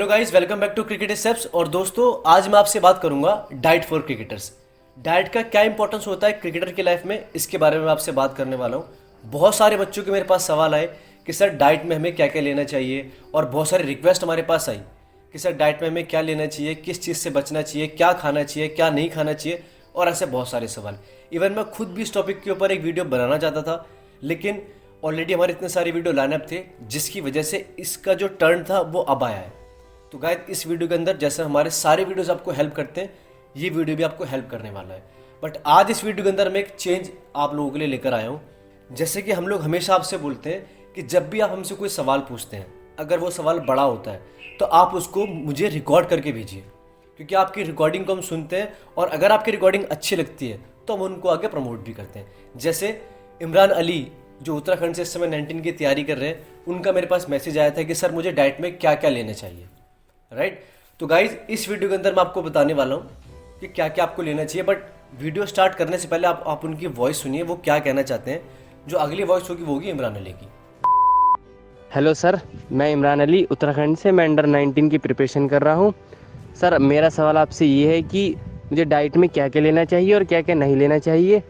Guys, welcome back to Cricket Steps. और दोस्तों, आज मैं आपसे बात करूंगा डाइट फॉर क्रिकेटर्स। डाइट का क्या इंपॉर्टेंस होता है क्रिकेटर की लाइफ में, इसके बारे में आपसे बात करने वाला हूं। बहुत सारे बच्चों के मेरे पास सवाल आए कि सर डाइट में हमें क्या क्या लेना चाहिए, और बहुत सारी रिक्वेस्ट हमारे पास आई कि सर डाइट में हमें क्या लेना चाहिए, किस चीज़ से बचना चाहिए, क्या खाना चाहिए, क्या नहीं खाना चाहिए, और ऐसे बहुत सारे सवाल। इवन मैं खुद भी इस टॉपिक के ऊपर एक वीडियो बनाना चाहता था, लेकिन ऑलरेडी हमारे इतने सारे वीडियो लाइनअप थे, जिसकी वजह से इसका जो टर्न था वो अब आया है। तो गाइस, इस वीडियो के अंदर जैसे हमारे सारे वीडियोस आपको हेल्प करते हैं, ये वीडियो भी आपको हेल्प करने वाला है। बट आज इस वीडियो के अंदर मैं एक चेंज आप लोगों के लिए लेकर आया हूँ। जैसे कि हम लोग हमेशा आपसे बोलते हैं कि जब भी आप हमसे कोई सवाल पूछते हैं, अगर वो सवाल बड़ा होता है तो आप उसको मुझे रिकॉर्ड करके भेजिए, क्योंकि आपकी रिकॉर्डिंग को हम सुनते हैं, और अगर आपकी रिकॉर्डिंग अच्छी लगती है तो हम उनको आगे प्रमोट भी करते हैं। जैसे इमरान अली, जो उत्तराखंड से इस समय 19 की तैयारी कर रहे हैं, उनका मेरे पास मैसेज आया था कि सर मुझे डाइट में क्या क्या लेना चाहिए। राइट। तो गाइज, इस वीडियो के अंदर मैं आपको बताने वाला हूँ कि क्या क्या आपको लेना चाहिए। बट वीडियो स्टार्ट करने से पहले आप उनकी वॉइस सुनिए, वो क्या कहना चाहते हैं। जो अगली वॉइस होगी वो होगी इमरान अली की। हेलो सर, मैं इमरान अली उत्तराखंड से। मैं अंडर 19 की प्रिपरेशन कर रहा हूँ। सर, मेरा सवाल आपसे ये है कि मुझे डाइट में क्या क्या लेना चाहिए और क्या क्या नहीं लेना चाहिए।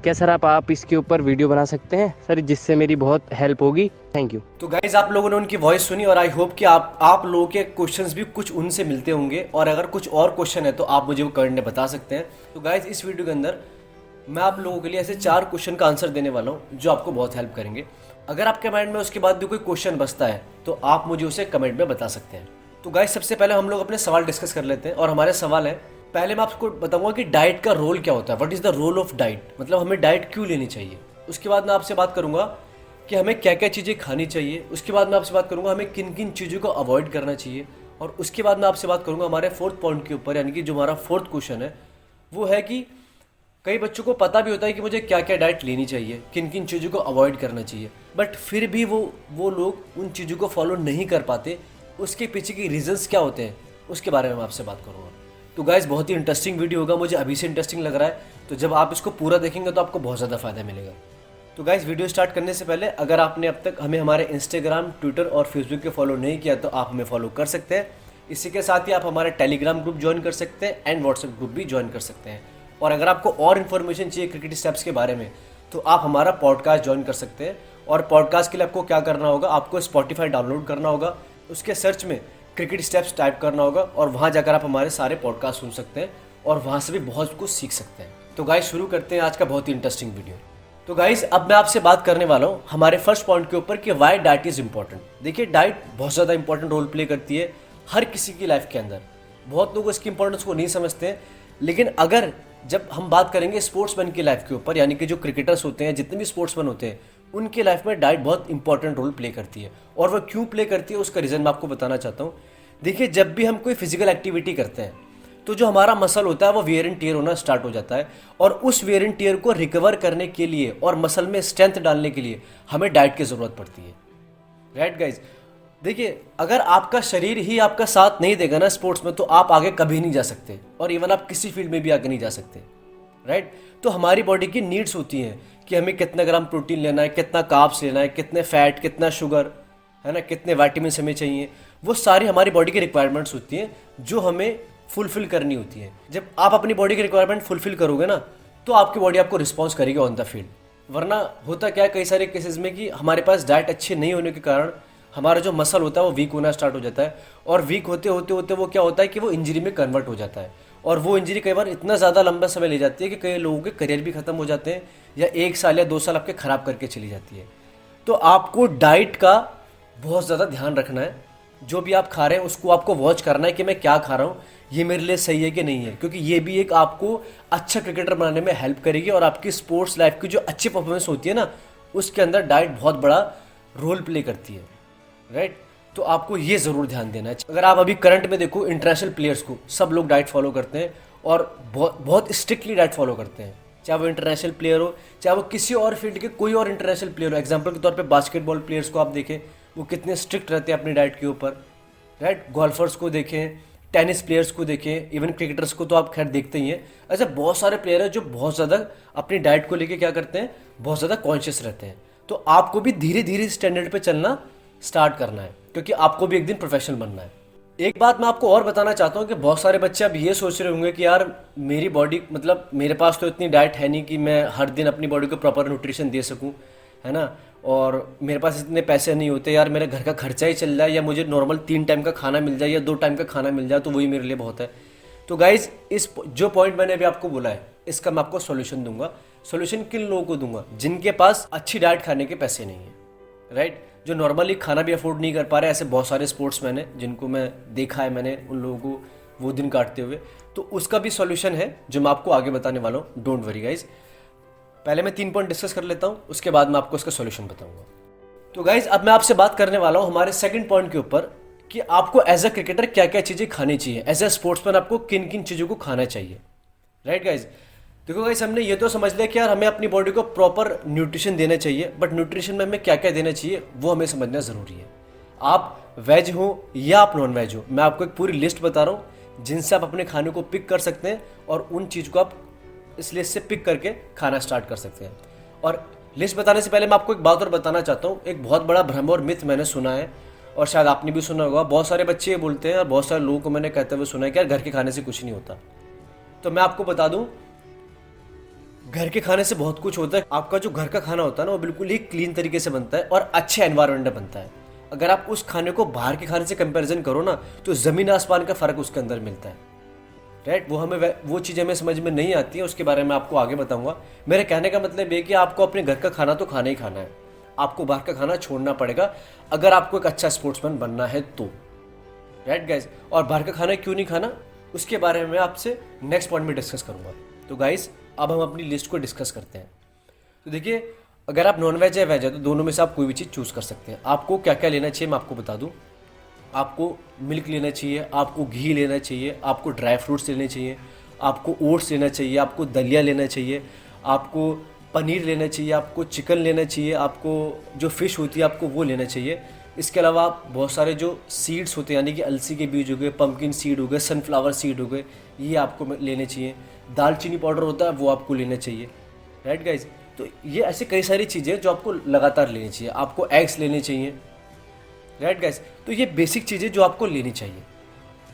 क्या सर आप इसके ऊपर वीडियो बना सकते हैं सर, जिससे मेरी बहुत हेल्प होगी। Thank you. तो गाइज, आप लोगों ने उनकी वॉइस सुनी, और आई होप कि आप लोगों के क्वेश्चंस भी कुछ उनसे मिलते होंगे, और अगर कुछ और क्वेश्चन है तो आप मुझे वो कमेंट में बता सकते हैं। तो गाइज, इस वीडियो के अंदर मैं आप लोगों के लिए ऐसे 4 क्वेश्चन का आंसर देने वाला हूँ जो आपको बहुत हेल्प करेंगे। अगर आपके माइंड में उसके बाद भी कोई क्वेश्चन बचता है तो आप मुझे उसे कमेंट में बता सकते हैं। तो गाइज, सबसे पहले हम लोग अपने सवाल डिस्कस कर लेते हैं, और हमारे सवाल है, पहले मैं आपको बताऊंगा कि डाइट का रोल क्या होता है, what is the role of diet, मतलब हमें डाइट क्यों लेनी चाहिए। उसके बाद मैं आपसे बात करूंगा कि हमें क्या क्या चीज़ें खानी चाहिए। उसके बाद मैं आपसे बात करूंगा हमें किन किन चीज़ों को अवॉइड करना चाहिए। और उसके बाद मैं आपसे बात करूंगा हमारे 4th पॉइंट के ऊपर, यानी कि जो हमारा 4th क्वेश्चन है वो है कि कई बच्चों को पता भी होता है कि मुझे क्या क्या डाइट लेनी चाहिए, किन किन चीज़ों को अवॉइड करना चाहिए, बट फिर भी वो लोग उन चीज़ों को फॉलो नहीं कर पाते। उसके पीछे के रीजंस क्या होते हैं, उसके बारे में मैं आपसे बात करूँगा। तो गाइस, बहुत ही इंटरेस्टिंग वीडियो होगा, मुझे अभी से इंटरेस्टिंग लग रहा है। तो जब आप इसको पूरा देखेंगे तो आपको बहुत ज़्यादा फायदा मिलेगा। तो गाइस, वीडियो स्टार्ट करने से पहले अगर आपने अब तक हमें हमारे इंस्टाग्राम, ट्विटर और फेसबुक पे फॉलो नहीं किया तो आप हमें फॉलो कर सकते हैं। इसी के साथ ही आप हमारे टेलीग्राम ग्रुप ज्वाइन कर सकते हैं एंड व्हाट्सएप ग्रुप भी ज्वाइन कर सकते हैं। और अगर आपको और इन्फॉर्मेशन चाहिए क्रिकेट स्टेप्स के बारे में तो आप हमारा पॉडकास्ट ज्वाइन कर सकते हैं। और पॉडकास्ट के लिए आपको क्या करना होगा, आपको स्पॉटिफाई डाउनलोड करना होगा, उसके सर्च में क्रिकेट स्टेप्स टाइप करना होगा, और वहाँ जाकर आप हमारे सारे पॉडकास्ट सुन सकते हैं और वहाँ से भी बहुत कुछ सीख सकते हैं। तो गाइस, शुरू करते हैं आज का बहुत ही इंटरेस्टिंग वीडियो। तो गाइस, अब मैं आपसे बात करने वाला हूँ हमारे फर्स्ट पॉइंट के ऊपर कि वाई डाइट इज़ इंपॉर्टेंट। देखिए, डाइट बहुत ज़्यादा इंपॉर्टेंट रोल प्ले करती है हर किसी की लाइफ के अंदर। बहुत लोग इसकी इंपॉर्टेंस को नहीं समझते हैं, लेकिन अगर जब हम बात करेंगे स्पोर्ट्समैन की लाइफ के ऊपर, यानी कि जो क्रिकेटर्स होते हैं, जितने भी स्पोर्ट्समैन होते हैं, उनकी लाइफ में डाइट बहुत इंपॉर्टेंट रोल प्ले करती है। और वह क्यों प्ले करती है उसका रीज़न मैं आपको बताना चाहता हूँ। देखिए, जब भी हम कोई फिजिकल एक्टिविटी करते हैं तो जो हमारा मसल होता है वो वियर एंड टियर होना स्टार्ट हो जाता है, और उस वियर एंड टियर को रिकवर करने के लिए और मसल में स्ट्रेंथ डालने के लिए हमें डाइट की ज़रूरत पड़ती है। राइट गाइज, देखिए, अगर आपका शरीर ही आपका साथ नहीं देगा ना स्पोर्ट्स में, तो आप आगे कभी नहीं जा सकते, और इवन आप किसी फील्ड में भी आगे नहीं जा सकते। राइट। तो हमारी बॉडी की नीड्स होती हैं कि हमें कितना ग्राम प्रोटीन लेना है, कितना कार्ब्स लेना है, कितने फैट, कितना शुगर है ना, कितने विटामिन हमें चाहिए। वो सारी हमारी बॉडी की रिक्वायरमेंट्स होती हैं जो हमें फुलफिल करनी होती है। जब आप अपनी बॉडी की रिक्वायरमेंट फुलफिल करोगे ना, तो आपकी बॉडी आपको रिस्पॉन्स करेगी ऑन द फील्ड। वरना होता क्या है कई सारे केसेस में कि हमारे पास डाइट अच्छी नहीं होने के कारण हमारा जो मसल होता है वो वीक होना स्टार्ट हो जाता है, और वीक होते होते होते वो क्या होता है कि वो इंजरी में कन्वर्ट हो जाता है। और वो इंजरी कई बार इतना ज़्यादा लंबा समय ले जाती है कि कई लोगों के करियर भी खत्म हो जाते हैं, या 1 साल या 2 साल आपके ख़राब करके चली जाती है। तो आपको डाइट का बहुत ज़्यादा ध्यान रखना है। जो भी आप खा रहे हैं उसको आपको वॉच करना है कि मैं क्या खा रहा हूँ, ये मेरे लिए सही है कि नहीं है, क्योंकि ये भी एक आपको अच्छा क्रिकेटर बनाने में हेल्प करेगी। और आपकी स्पोर्ट्स लाइफ की जो अच्छी परफॉर्मेंस होती है ना, उसके अंदर डाइट बहुत बड़ा रोल प्ले करती है। राइट। तो आपको ये ज़रूर ध्यान देना है। अगर आप अभी करंट में देखो, इंटरनेशनल प्लेयर्स को सब लोग डाइट फॉलो करते हैं, और बहुत स्ट्रिक्टली डाइट फॉलो करते हैं। चाहे वो इंटरनेशनल प्लेयर हो, चाहे वो किसी और फील्ड के कोई और इंटरनेशनल प्लेयर हो। एग्जाम्पल के तौर पे बास्केटबॉल प्लेयर्स को आप देखें, वो कितने स्ट्रिक्ट रहते हैं अपनी डाइट के ऊपर। राइट। गोल्फर्स को देखें, टेनिस प्लेयर्स को देखें, इवन क्रिकेटर्स को तो आप खैर देखते ही हैं। ऐसे बहुत सारे प्लेयर हैं जो बहुत ज़्यादा अपनी डाइट को लेके क्या करते हैं, बहुत ज़्यादा कॉन्शियस रहते हैं। तो आपको भी धीरे धीरे स्टैंडर्ड पे चलना स्टार्ट करना है, क्योंकि आपको भी एक दिन प्रोफेशनल बनना है। एक बात मैं आपको और बताना चाहता हूँ कि बहुत सारे बच्चे अब ये सोच रहे होंगे कि यार मेरी बॉडी, मतलब मेरे पास तो इतनी डाइट है नहीं कि मैं हर दिन अपनी बॉडी को प्रॉपर न्यूट्रिशन दे सकूँ, है ना। और मेरे पास इतने पैसे नहीं होते यार, मेरे घर का खर्चा ही चल जाए या मुझे नॉर्मल 3 टाइम का खाना मिल जाए या 2 टाइम का खाना मिल जाए तो वही मेरे लिए बहुत है। तो गाइज इस जो पॉइंट मैंने अभी आपको बोला है इसका मैं आपको सॉल्यूशन दूंगा। सॉल्यूशन किन लोगों को दूंगा? जिनके पास अच्छी डाइट खाने के पैसे नहीं है, राइट। जो नॉर्मली खाना भी अफोर्ड नहीं कर पा रहे, ऐसे बहुत सारे स्पोर्ट्समैन हैं जिनको मैं देखा है मैंने, उन लोगों को वो दिन काटते हुए। तो उसका भी सॉल्यूशन है जो मैं आपको आगे बताने वाला हूँ। डोंट वरी गाइज, पहले मैं 3 पॉइंट डिस्कस कर लेता हूँ, उसके बाद मैं आपको इसका सॉल्यूशन बताऊंगा। तो गाइज अब मैं आपसे बात करने वाला हूँ हमारे सेकंड पॉइंट के ऊपर कि आपको एज अ क्रिकेटर क्या क्या चीज़ें खानी चाहिए, एज अ स्पोर्ट्समैन आपको किन किन चीज़ों को खाना चाहिए, राइट गाइज। देखो गाइस, हमने ये तो समझ लिया कि यार हमें अपनी बॉडी को प्रॉपर न्यूट्रिशन देना चाहिए, बट न्यूट्रिशन में हमें क्या क्या देना चाहिए वो हमें समझना ज़रूरी है। आप वेज हो या आप नॉन वेज हो, मैं आपको एक पूरी लिस्ट बता रहा हूँ जिनसे आप अपने खाने को पिक कर सकते हैं और उन चीज़ को आप इस लिस्ट से पिक करके खाना स्टार्ट कर सकते हैं। और लिस्ट बताने से पहले मैं आपको एक बात और बताना चाहता हूँ। एक बहुत बड़ा भ्रम और मिथ मैंने सुना है और शायद आपने भी सुना होगा। बहुत सारे बच्चे ये बोलते हैं और बहुत सारे लोगों को मैंने कहते हुए सुना है कि यार घर के खाने से कुछ नहीं होता। तो मैं आपको बता दूं, घर के खाने से बहुत कुछ होता है। आपका जो घर का खाना होता है ना वो बिल्कुल ही क्लीन तरीके से बनता है और अच्छे एनवायरनमेंट में बनता है। अगर आप उस खाने को बाहर के खाने से कंपैरिजन करो ना तो ज़मीन आसमान का फ़र्क उसके अंदर मिलता है, राइट। वो चीज़ हमें समझ में नहीं आती है, उसके बारे में आपको आगे बताऊंगा। मेरे कहने का मतलब ये कि आपको अपने घर का खाना तो खाना ही खाना है, आपको बाहर का खाना छोड़ना पड़ेगा अगर आपको एक अच्छा स्पोर्ट्समैन बनना है तो, राइट गाइज। और बाहर का खाना क्यों नहीं खाना उसके बारे में मैं आपसे नेक्स्ट पॉइंट में डिस्कस करूंगा। तो गाइज अब हम अपनी लिस्ट को डिस्कस करते हैं। तो देखिए, अगर आप नॉन वेज या वेज है तो दोनों में से आप कोई भी चीज़ चूज़ कर सकते हैं। आपको क्या क्या लेना चाहिए मैं आपको बता दूं। आपको मिल्क लेना चाहिए, आपको घी लेना चाहिए, आपको ड्राई फ्रूट्स लेने चाहिए, आपको ओट्स लेना चाहिए, आपको दलिया लेना चाहिए, आपको पनीर लेना चाहिए, आपको चिकन लेना चाहिए, आपको जो फ़िश होती है आपको वो लेना चाहिए। इसके अलावा आप बहुत सारे जो सीड्स होते हैं यानी कि अलसी के बीज हो गए, पम्पकिन सीड हो गए, सनफ्लावर सीड हो गए, ये आपको लेने चाहिए। दालचीनी पाउडर होता है वो आपको लेना चाहिए, राइट गाइज। तो ये ऐसे कई सारी चीज़ें जो आपको लगातार लेनी चाहिए। आपको एग्स लेने चाहिए, राइट गाइज। तो ये बेसिक चीज़ें जो आपको लेनी चाहिए।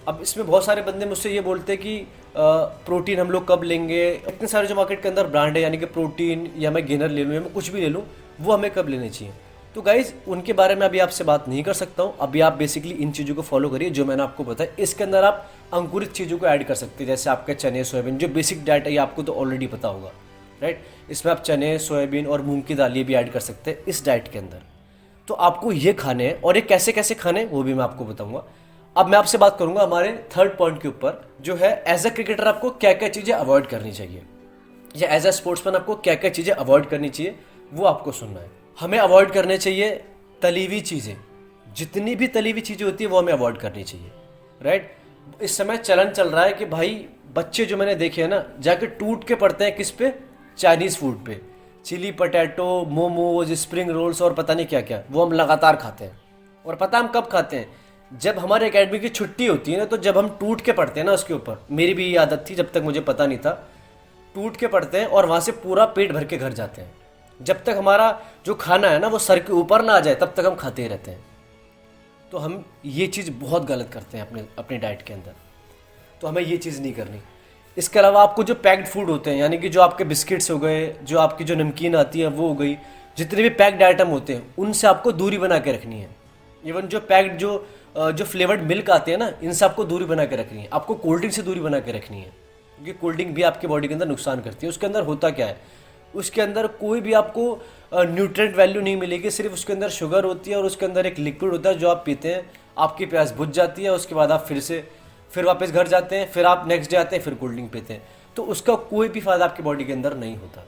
अब इसमें बहुत सारे बंदे मुझसे ये बोलते हैं कि प्रोटीन हम लोग कब लेंगे, इतने सारे जो मार्केट के अंदर ब्रांड है यानी कि प्रोटीन या मैं गेनर ले लूँ या मैं कुछ भी ले लूँ वो हमें कब लेने चाहिए। तो गाइज उनके बारे में अभी आपसे बात नहीं कर सकता हूँ। अभी आप बेसिकली इन चीज़ों को फॉलो करिए जो मैंने आपको बताया। इसके अंदर आप अंकुरित चीज़ों को ऐड कर सकते हैं, जैसे आपके चने, सोयाबीन, जो बेसिक डाइट है ये आपको तो ऑलरेडी पता होगा, राइट। इसमें आप चने, सोयाबीन और मूंग की दाल ये भी ऐड कर सकते हैं इस डाइट के अंदर। तो आपको ये खाने हैं और ये कैसे कैसे खाने हैं वो भी मैं आपको बताऊंगा। अब मैं आपसे बात करूंगा हमारे थर्ड पॉइंट के ऊपर, जो है एज अ क्रिकेटर आपको क्या क्या चीज़ें अवॉइड करनी चाहिए या एज अ स्पोर्ट्समैन आपको क्या क्या चीज़ें अवॉइड करनी चाहिए वो आपको सुनना है। हमें अवॉइड करने चाहिए तली हुई चीज़ें, जितनी भी तली हुई चीज़ें होती है वो हमें अवॉइड करनी चाहिए, राइट। इस समय चलन चल रहा है कि भाई बच्चे जो मैंने देखे हैं ना जाके टूट के पड़ते हैं किस पे, चाइनीज़ फूड पे, chilli potato, momos, spring rolls और पता नहीं क्या क्या, वो हम लगातार खाते हैं। और पता हम कब खाते हैं, जब हमारे एकेडमी की छुट्टी होती है ना, तो जब हम टूट के पड़ते हैं ना उसके ऊपर। मेरी भी ये आदत थी, जब तक मुझे पता नहीं था। टूट के पड़ते हैं और वहाँ से पूरा पेट भर के घर जाते हैं। जब तक हमारा जो खाना है ना वो सर के ऊपर ना आ जाए तब तक हम खाते ही रहते हैं। तो हम ये चीज़ बहुत गलत करते हैं अपनी डाइट के अंदर, तो हमें ये चीज़ नहीं करनी। इसके अलावा आपको जो पैक्ड फूड होते हैं यानी कि जो आपके बिस्किट्स हो गए, जो आपकी जो नमकीन आती है वो हो गई, जितने भी पैक्ड आइटम होते हैं उनसे आपको दूरी बना के रखनी है। इवन जो पैक्ड जो फ्लेवर्ड मिल्क आते हैं ना, इनसे आपको दूरी बना के रखनी है। आपको कोल्ड ड्रिंक से दूरी बना के रखनी है, क्योंकि कोल्ड ड्रिंक भी आपकी बॉडी के अंदर नुकसान करती है। उसके अंदर होता क्या है, उसके अंदर कोई भी आपको न्यूट्रिएंट वैल्यू नहीं मिलेगी, सिर्फ उसके अंदर शुगर होती है और उसके अंदर एक लिक्विड होता है जो आप पीते हैं, आपकी प्यास बुझ जाती है, उसके बाद आप फिर वापस घर जाते हैं, फिर आप नेक्स्ट डे आते हैं, फिर कोल्ड ड्रिंक पीते हैं। तो उसका कोई भी फायदा आपकी बॉडी के अंदर नहीं होता,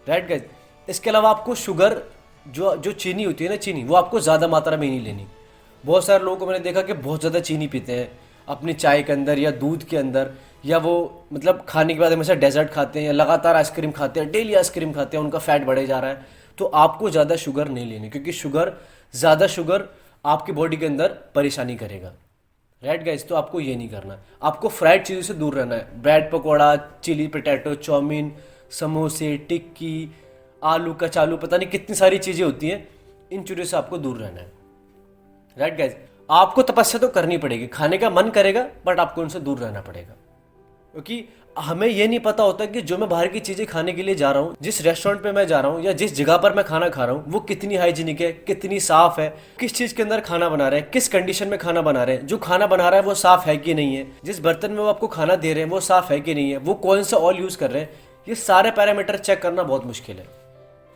राइट गाइस। इसके अलावा आपको शुगर, जो चीनी होती है ना, चीनी वो आपको ज़्यादा मात्रा में नहीं लेनी। बहुत सारे लोगों को मैंने देखा कि बहुत ज़्यादा चीनी पीते हैं अपनी चाय के अंदर या दूध के अंदर, या वो मतलब खाने के बाद हमेशा डेजर्ट खाते हैं या लगातार आइसक्रीम खाते हैं, डेली आइसक्रीम खाते हैं, उनका फैट बढ़े जा रहा है। तो आपको ज़्यादा शुगर नहीं लेनी, क्योंकि ज़्यादा शुगर आपकी बॉडी के अंदर परेशानी करेगा, राइट गाइस। तो आपको ये नहीं करना। आपको फ्राइड चीज़ों से दूर रहना है। Bread pakora, chilli potato, chowmein, समोसे, टिक्की, आलू कचालू, पता नहीं कितनी सारी चीज़ें होती हैं, इन चीज़ों से आपको दूर रहना है, राइट गाइस। आपको तपस्या तो करनी पड़ेगी, खाने का मन करेगा बट आपको उनसे दूर रहना पड़ेगा, क्योंकि हमें ये नहीं पता होता कि जो मैं बाहर की चीज़ें खाने के लिए जा रहा हूँ, जिस रेस्टोरेंट पे मैं जा रहा हूँ या जिस जगह पर मैं खाना खा रहा हूँ, वो कितनी हाइजीनिक है, कितनी साफ़ है, किस चीज़ के अंदर खाना बना रहे हैं, किस कंडीशन में खाना बना रहे हैं, जो खाना बना रहा है वो साफ़ है कि नहीं है, जिस बर्तन में वो आपको खाना दे रहे हैं वो साफ़ है कि नहीं है, वो कौन सा ऑयल यूज़ कर रहे हैं, ये सारे पैरामीटर चेक करना बहुत मुश्किल है।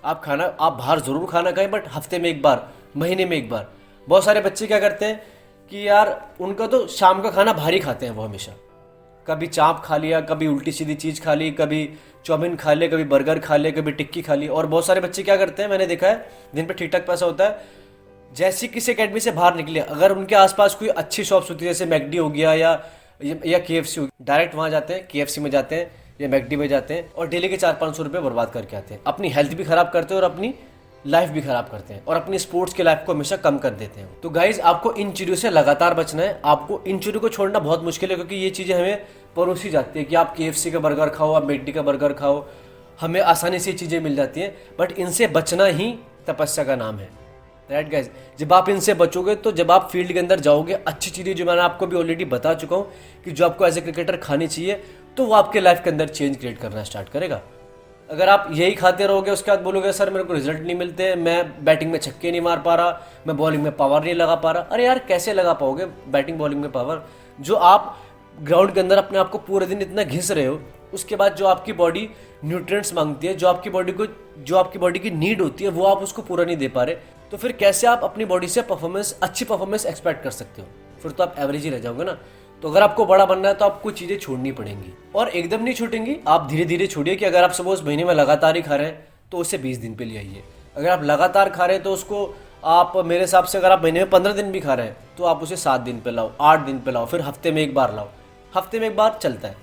आप बाहर ज़रूर खाना खाएं बट हफ्ते में एक बार, महीने में एक बार। बहुत सारे बच्चे क्या करते हैं कि यार उनका तो शाम का खाना भारी खाते हैं वो हमेशा, कभी चाप खा लिया, कभी उल्टी सीधी चीज़ खा ली, कभी चाउमीन खा लिया, कभी बर्गर खा लिया, कभी टिक्की खा ली। और बहुत सारे बच्चे क्या करते हैं, मैंने देखा है जिन पर ठीक ठाक पैसा होता है, जैसे किसी अकेडमी से बाहर निकले, अगर उनके आसपास कोई अच्छी शॉप्स होती है जैसे मैकडी हो गया या KFC हो गया, डायरेक्ट वहाँ जाते हैं, KFC में जाते हैं या मैकडी में जाते हैं और डेली के 400-500 रुपये बर्बाद करके आते हैं। अपनी हेल्थ भी ख़राब करते हैं और अपनी लाइफ भी ख़राब करते हैं और अपनी स्पोर्ट्स की लाइफ को हमेशा कम कर देते हैं। तो गाइज आपको इन चीज़ों से लगातार बचना है, आपको इन चीज़ों को छोड़ना बहुत मुश्किल है, क्योंकि ये चीज़ें हमें परोसी जाती है कि आप KFC का बर्गर खाओ, आप मैकडी का बर्गर खाओ, हमें आसानी से चीज़ें मिल जाती हैं, बट इनसे बचना ही तपस्या का नाम है। राइट गाइज, जब आप इनसे बचोगे तो जब आप फील्ड के अंदर जाओगे, अच्छी चीज़ें जो मैंने आपको भी ऑलरेडी बता चुका हूँ कि जो आपको एज ए क्रिकेटर खानी चाहिए, तो वो आपके लाइफ के अंदर चेंज क्रिएट करना स्टार्ट करेगा। अगर आप यही खाते रहोगे उसके बाद बोलोगे सर मेरे को रिजल्ट नहीं मिलते, मैं बैटिंग में छक्के नहीं मार पा रहा, मैं बॉलिंग में पावर नहीं लगा पा रहा, अरे यार कैसे लगा पाओगे बैटिंग बॉलिंग में पावर? जो आप ग्राउंड के अंदर अपने आप को पूरे दिन इतना घिस रहे हो, उसके बाद जो आपकी बॉडी न्यूट्रिएंट्स मांगती है, जो आपकी बॉडी की नीड होती है, वो आप उसको पूरा नहीं दे पा रहे, तो फिर कैसे आप अपनी बॉडी से अच्छी परफॉर्मेंस एक्सपेक्ट कर सकते हो? फिर तो आप एवरेज ही रह जाओगे ना। तो अगर आपको बड़ा बनना है तो आपको चीज़ें छोड़नी पड़ेंगी, और एकदम नहीं छूटेंगी, आप धीरे धीरे छोड़िए। कि अगर आप सपोज महीने में लगातार ही खा रहे हैं तो उसे 20 दिन पे ले आइए। अगर आप लगातार खा रहे हैं तो उसको आप, मेरे हिसाब से अगर आप महीने में 15 दिन भी खा रहे हैं तो आप उसे 7 दिन पे लाओ, 8 दिन पे लाओ, फिर हफ्ते में एक बार लाओ। हफ्ते में एक बार चलता है,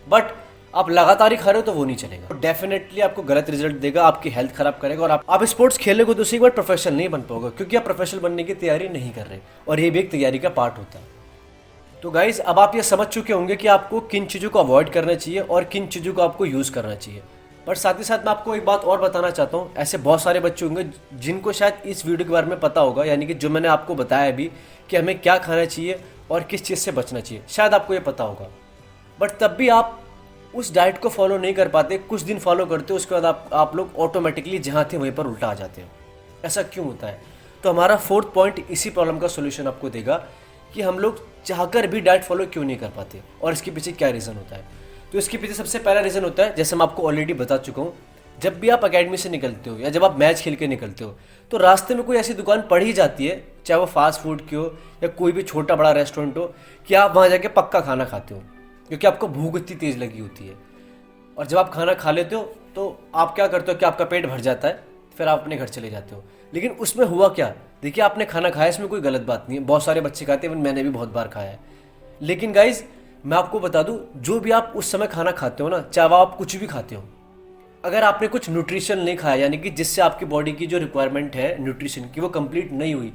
बट आप लगातार ही खा रहे हो तो वो नहीं चलेगा, तो डेफिनेटली आपको गलत रिजल्ट देगा, आपकी हेल्थ खराब करेगा, और आप स्पोर्ट्स खेलोगे तो उसी के बाद प्रोफेशनल नहीं बन पाओगे, क्योंकि आप प्रोफेशनल बनने की तैयारी नहीं कर रहे, और ये भी एक तैयारी का पार्ट होता है। तो गाइज अब आप ये समझ चुके होंगे कि आपको किन चीज़ों को अवॉइड करना चाहिए और किन चीज़ों को आपको यूज़ करना चाहिए। पर साथ ही साथ मैं आपको एक बात और बताना चाहता हूँ, ऐसे बहुत सारे बच्चे होंगे जिनको शायद इस वीडियो के बारे में पता होगा, यानी कि जो मैंने आपको बताया अभी कि हमें क्या खाना चाहिए और किस चीज़ से बचना चाहिए, शायद आपको ये पता होगा, बट तब भी आप उस डाइट को फॉलो नहीं कर पाते, कुछ दिन फॉलो करते हो, उसके बाद आप लोग ऑटोमेटिकली जहाँ थे वहीं पर उल्टा आ जाते हो। ऐसा क्यों होता है? तो हमारा 4th पॉइंट इसी प्रॉब्लम का सोल्यूशन आपको देगा कि हम लोग चाहकर भी डाइट फॉलो क्यों नहीं कर पाते और इसके पीछे क्या रीज़न होता है। तो इसके पीछे सबसे पहला रीज़न होता है, जैसे मैं आपको ऑलरेडी बता चुका हूँ, जब भी आप अकेडमी से निकलते हो या जब आप मैच खेल के निकलते हो तो रास्ते में कोई ऐसी दुकान पड़ ही जाती है, चाहे वो फास्ट फूड की हो या कोई भी छोटा बड़ा रेस्टोरेंट हो, कि आप वहाँ जाके पक्का खाना खाते हो, क्योंकि आपको भूख इतनी तेज़ लगी होती है। और जब आप खाना खा लेते हो तो आप क्या करते हो कि आपका पेट भर जाता है, फिर आप अपने घर चले जाते हो। लेकिन उसमें हुआ क्या? देखिए, आपने खाना खाया, इसमें कोई गलत बात नहीं है, बहुत सारे बच्चे खाते हैं, मैंने भी बहुत बार खाया है। लेकिन गाइज मैं आपको बता दूं, जो भी आप उस समय खाना खाते हो ना, चाहे आप कुछ भी खाते हो, अगर आपने कुछ न्यूट्रिशन नहीं खाया, यानी कि जिससे आपकी बॉडी की जो रिक्वायरमेंट है न्यूट्रिशन की वो कंप्लीट नहीं हुई,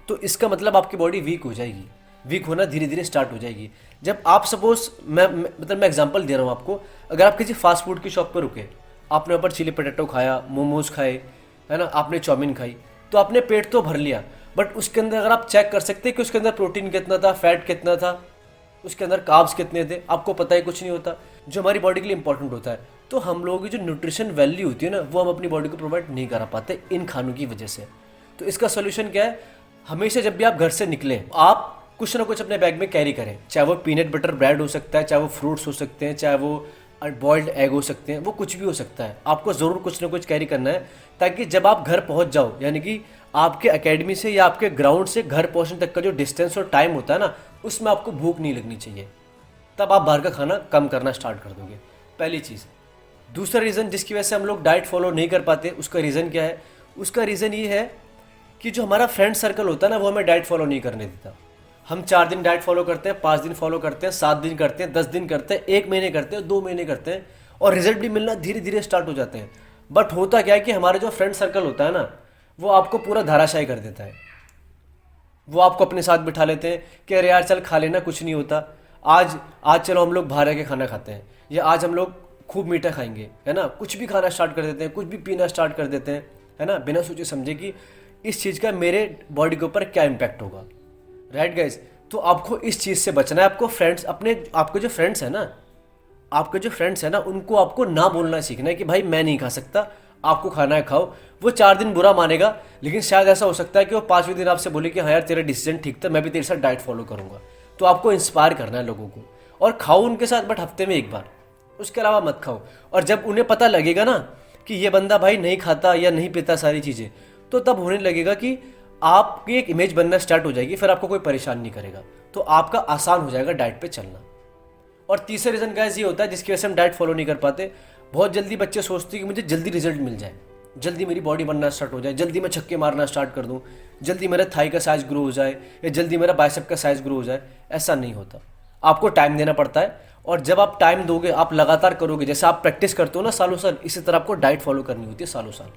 तो इसका मतलब आपकी बॉडी वीक हो जाएगी, वीक होना धीरे धीरे स्टार्ट हो जाएगी। जब आप सपोज मैं एग्जांपल दे रहा हूँ आपको, अगर आप किसी फास्ट फूड की शॉप पर रुके, आपने ऊपर चिली पोटैटो खाया, मोमोज खाए, है ना, आपने चाउमीन खाई, तो आपने पेट तो भर लिया, बट उसके अंदर अगर आप चेक कर सकते हैं कि उसके अंदर प्रोटीन कितना था, फैट कितना था, उसके अंदर कार्ब्स कितने थे, आपको पता ही कुछ नहीं होता, जो हमारी बॉडी के लिए इंपॉर्टेंट होता है। तो हम लोगों की जो न्यूट्रिशन वैल्यू होती है ना, वो हम अपनी बॉडी को प्रोवाइड नहीं करा पाते इन खानों की वजह से। तो इसका सोल्यूशन क्या है? हमेशा जब भी आप घर से निकलें, आप कुछ ना कुछ अपने बैग में कैरी करें, चाहे वो पीनट बटर ब्रेड हो सकता है, चाहे वो फ्रूट्स हो सकते हैं, चाहे वो बॉइल्ड एग हो सकते हैं, वो कुछ भी हो सकता है, आपको ज़रूर कुछ ना कुछ कैरी करना है, ताकि जब आप घर पहुंच जाओ, यानी कि आपके एकेडमी से या आपके ग्राउंड से घर पहुंचने तक का जो डिस्टेंस और टाइम होता है ना, उसमें आपको भूख नहीं लगनी चाहिए, तब आप बाहर का खाना कम करना स्टार्ट कर दोगे, पहली चीज़। दूसरा रीज़न जिसकी वजह से हम लोग डाइट फॉलो नहीं कर पाते, उसका रीज़न क्या है? उसका रीज़न ये है कि जो हमारा फ्रेंड सर्कल होता है ना, वो हमें डाइट फॉलो नहीं करने देता। हम 4 दिन डाइट फॉलो करते हैं, 5 दिन फॉलो करते हैं, 7 दिन करते हैं, 10 दिन करते हैं, 1 महीने करते हैं, 2 महीने करते हैं, और रिजल्ट भी मिलना धीरे धीरे स्टार्ट हो जाते हैं। बट होता क्या है कि हमारे जो फ्रेंड सर्कल होता है ना, वो आपको पूरा धाराशाही कर देता है। वो आपको अपने साथ बिठा लेते हैं कि अरे यार चल खा लेना, कुछ नहीं होता, आज चलो हम लोग बाहर के खाना खाते हैं, या आज हम लोग खूब मीठा खाएंगे, है ना, कुछ भी खाना स्टार्ट कर देते हैं, कुछ भी पीना स्टार्ट कर देते हैं, है ना, बिना सोचे समझे कि इस चीज़ का मेरे बॉडी के ऊपर क्या इम्पैक्ट होगा। राइट गाइज, तो आपको इस चीज़ से बचना है। आपको फ्रेंड्स आपके जो फ्रेंड्स हैं ना उनको आपको ना बोलना सीखना है कि भाई मैं नहीं खा सकता, आपको खाना है खाओ। वो 4 दिन बुरा मानेगा, लेकिन शायद ऐसा हो सकता है कि वो 5वें दिन आपसे बोले कि हाँ यार तेरा डिसीजन ठीक था, मैं भी तेरे साथ डाइट फॉलो करूँगा। तो आपको इंस्पायर करना है लोगों को, और खाओ उनके साथ, बट हफ्ते में 1 बार, उसके अलावा मत खाओ। और जब उन्हें पता लगेगा ना कि ये बंदा भाई नहीं खाता या नहीं पीता सारी चीज़ें, तो तब होने लगेगा कि आपकी एक इमेज बनना स्टार्ट हो जाएगी, फिर आपको कोई परेशान नहीं करेगा, तो आपका आसान हो जाएगा डाइट पे चलना। और तीसरा रीज़न गाइस ये होता है जिसकी वजह से हम डाइट फॉलो नहीं कर पाते। बहुत जल्दी बच्चे सोचते हैं कि मुझे जल्दी रिजल्ट मिल जाए, जल्दी मेरी बॉडी बनना स्टार्ट हो जाए, जल्दी मैं छक्के मारना स्टार्ट कर दूं, जल्दी मेरा थाई का साइज़ ग्रो हो जाए, या जल्दी मेरा बाइसेप का साइज़ ग्रो हो जाए। ऐसा नहीं होता, आपको टाइम देना पड़ता है। और जब आप टाइम दोगे, आप लगातार करोगे, जैसे आप प्रैक्टिस करते हो ना सालों साल, इसी तरह आपको डाइट फॉलो करनी होती है सालों साल।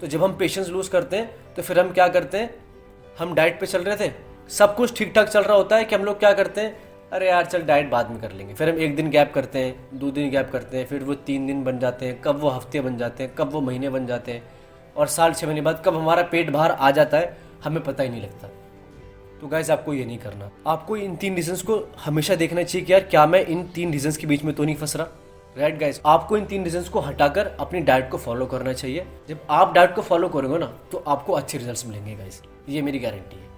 तो जब हम पेशेंस लूज़ करते हैं तो फिर हम क्या करते हैं, हम डाइट पे चल रहे थे, सब कुछ ठीक ठाक चल रहा होता है कि हम लोग क्या करते हैं, अरे यार चल डाइट बाद में कर लेंगे। फिर हम 1 दिन गैप करते हैं, 2 दिन गैप करते हैं, फिर वो 3 दिन बन जाते हैं, कब वो हफ्ते बन जाते हैं, कब वो महीने बन जाते हैं, और साल 6 महीने बाद कब हमारा पेट बाहर आ जाता है हमें पता ही नहीं लगता। तो गाइस आपको ये नहीं करना, आपको इन 3 रीजंस को हमेशा देखना चाहिए कि यार क्या मैं इन 3 रीजंस के बीच में तो नहीं फंस रहा। राइट गाइस, आपको इन 3 रीजंस को हटाकर अपनी डाइट को फॉलो करना चाहिए। जब आप डाइट को फॉलो करोगे ना तो आपको अच्छे रिजल्ट्स मिलेंगे गाइस, ये मेरी गारंटी है।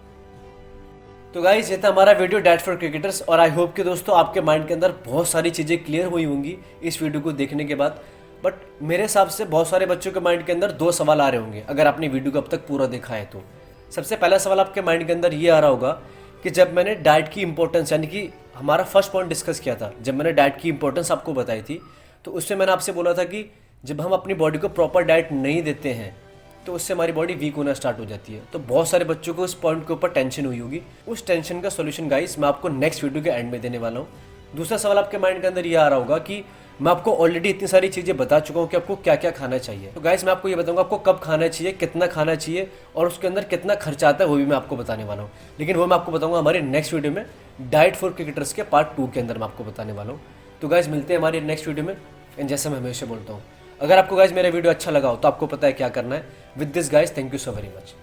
तो गाइस ये था हमारा वीडियो डाइट फॉर क्रिकेटर्स, और आई होप कि दोस्तों आपके माइंड के अंदर बहुत सारी चीज़ें क्लियर हुई होंगी इस वीडियो को देखने के बाद। बट मेरे हिसाब से बहुत सारे बच्चों के माइंड के अंदर 2 सवाल आ रहे होंगे अगर आपने वीडियो को अब तक पूरा देखा है तो। सबसे पहला सवाल आपके माइंड के अंदर ये आ रहा होगा कि जब मैंने डाइट की इंपॉर्टेंस, यानी कि हमारा फर्स्ट पॉइंट डिस्कस किया था, जब मैंने डाइट की इंपॉर्टेंस आपको बताई थी, तो उससे मैंने आपसे बोला था कि जब हम अपनी बॉडी को प्रॉपर डाइट नहीं देते हैं तो उससे हमारी बॉडी वीक होना स्टार्ट हो जाती है। तो बहुत सारे बच्चों को इस पॉइंट के ऊपर टेंशन हुई होगी। उस टेंशन का सोल्यूशन गाइस मैं आपको नेक्स्ट वीडियो के एंड में देने वाला हूँ। दूसरा सवाल आपके माइंड के अंदर ये आ रहा होगा कि मैं आपको ऑलरेडी इतनी सारी चीज़ें बता चुका हूँ कि आपको क्या क्या खाना चाहिए। तो गाइस मैं आपको ये बताऊंगा आपको कब खाना चाहिए, कितना खाना चाहिए, और उसके अंदर कितना खर्चा आता है वो भी मैं आपको बताने वाला हूँ। लेकिन वो मैं आपको बताऊंगा हमारे नेक्स्ट वीडियो में, डाइट फॉर क्रिकेटर्स के पार्ट 2 के अंदर मैं आपको बताने वाला हूँ। तो गाइस मिलते हैं हमारे नेक्स्ट वीडियो में। एंड जैसे मैं हमेशा बोलता हूँ, अगर आपको गाइस मेरा वीडियो अच्छा लगा हो तो आपको पता है क्या करना है। With this guys, thank you so very much.